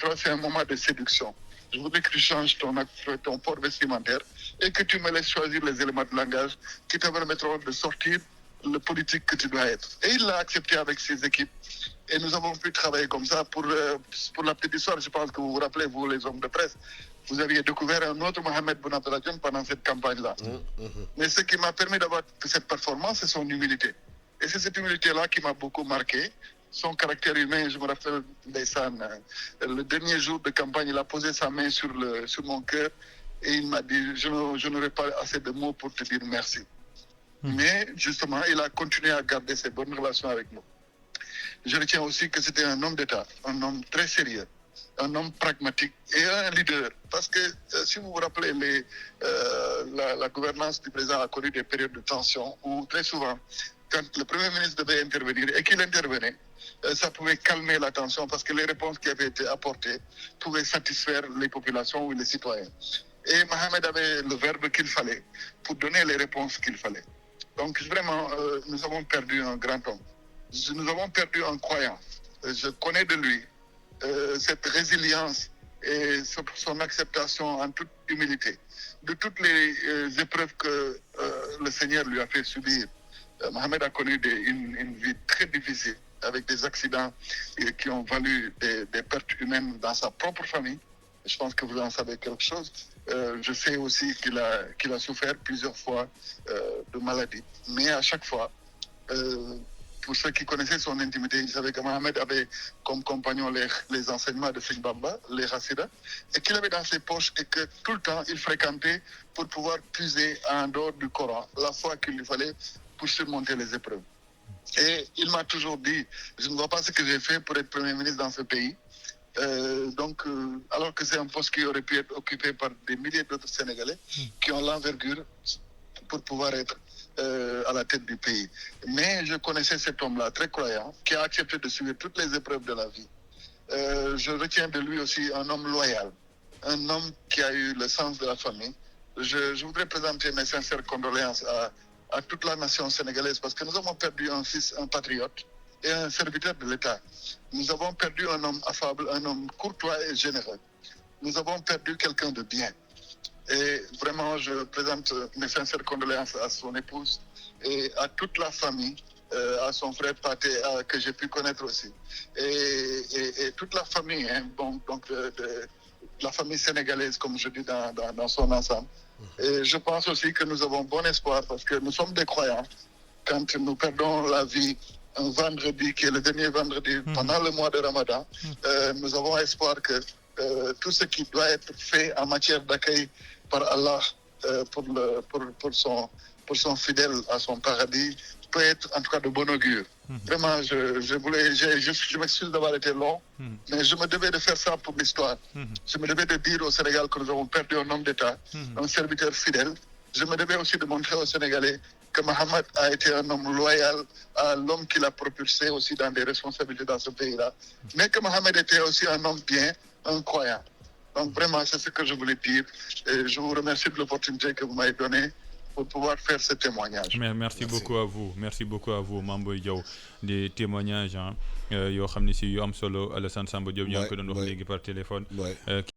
toi, c'est un moment de séduction. Je voudrais que tu changes ton port vestimentaire et que tu me laisses choisir les éléments de langage qui te permettront de sortir le politique que tu dois être. Et il l'a accepté avec ses équipes. Et nous avons pu travailler comme ça pour la petite histoire. Je pense que vous vous rappelez, vous les hommes de presse, vous aviez découvert un autre Mohamed Boun Abdallah Dionne pendant cette campagne-là. Mais ce qui m'a permis d'avoir cette performance, c'est son humilité. Et c'est cette humilité-là qui m'a beaucoup marqué. Son caractère humain, je me rappelle, le dernier jour de campagne, il a posé sa main sur mon cœur et il m'a dit, je n'aurai pas assez de mots pour te dire merci. Mais justement, il a continué à garder ses bonnes relations avec nous. Je retiens aussi que c'était un homme d'État, un homme très sérieux, un homme pragmatique et un leader. Parce que si vous vous rappelez, la gouvernance du président a connu des périodes de tension où très souvent, quand le Premier ministre devait intervenir et qu'il intervenait, ça pouvait calmer la tension parce que les réponses qui avaient été apportées pouvaient satisfaire les populations ou les citoyens. Et Mohamed avait le verbe qu'il fallait pour donner les réponses qu'il fallait. Donc vraiment, nous avons perdu un grand homme. Nous avons perdu un croyant. Je connais de lui cette résilience et son acceptation en toute humilité de toutes les épreuves que le Seigneur lui a fait subir. Mohamed a connu une vie très difficile avec des accidents qui ont valu des pertes humaines dans sa propre famille. Je pense que vous en savez quelque chose. Je sais aussi qu'il a souffert plusieurs fois de maladies. Mais à chaque fois, pour ceux qui connaissaient son intimité, ils savaient que Mohamed avait comme compagnon les enseignements de Seigne Bamba, les Hassidas, et qu'il avait dans ses poches et que tout le temps, il fréquentait pour pouvoir puiser en dehors du Coran la foi qu'il lui fallait pour surmonter les épreuves. Et il m'a toujours dit, je ne vois pas ce que j'ai fait pour être Premier ministre dans ce pays. Alors que c'est un poste qui aurait pu être occupé par des milliers d'autres Sénégalais qui ont l'envergure pour pouvoir être à la tête du pays. Mais je connaissais cet homme-là, très croyant, qui a accepté de suivre toutes les épreuves de la vie. Je retiens de lui aussi un homme loyal, un homme qui a eu le sens de la famille. Je voudrais présenter mes sincères condoléances à toute la nation sénégalaise parce que nous avons perdu un fils, un patriote et un serviteur de l'État. Nous avons perdu un homme affable, un homme courtois et généreux. Nous avons perdu quelqu'un de bien. Et vraiment, je présente mes sincères condoléances à son épouse et à toute la famille, à son frère Pathé, que j'ai pu connaître aussi. Et toute la famille, la famille sénégalaise, comme je dis, dans son ensemble. Et je pense aussi que nous avons bon espoir parce que nous sommes des croyants. Quand nous perdons la vie un vendredi, qui est le dernier vendredi pendant le mois de Ramadan, nous avons espoir que tout ce qui doit être fait en matière d'accueil par Allah pour son fidèle à son paradis peut être en tout cas de bon augure. Vraiment, je m'excuse d'avoir été long, mais je me devais de faire ça pour l'histoire. Je me devais de dire au Sénégal que nous avons perdu un homme d'État, un serviteur fidèle. Je me devais aussi de montrer aux Sénégalais que Mohamed a été un homme loyal à l'homme qui l'a propulsé aussi dans des responsabilités dans ce pays-là. Mais que Mohamed était aussi un homme bien, un croyant. Donc vraiment, c'est ce que je voulais dire. Et je vous remercie de l'opportunité que vous m'avez donnée pour pouvoir faire ce témoignage. Merci beaucoup à vous. Merci beaucoup à vous, Mame Boye Diao. Des témoignages yoo xam ne si yu am solo Alassane Samba Diop ñoo ngi ko doon wax léegi par téléphone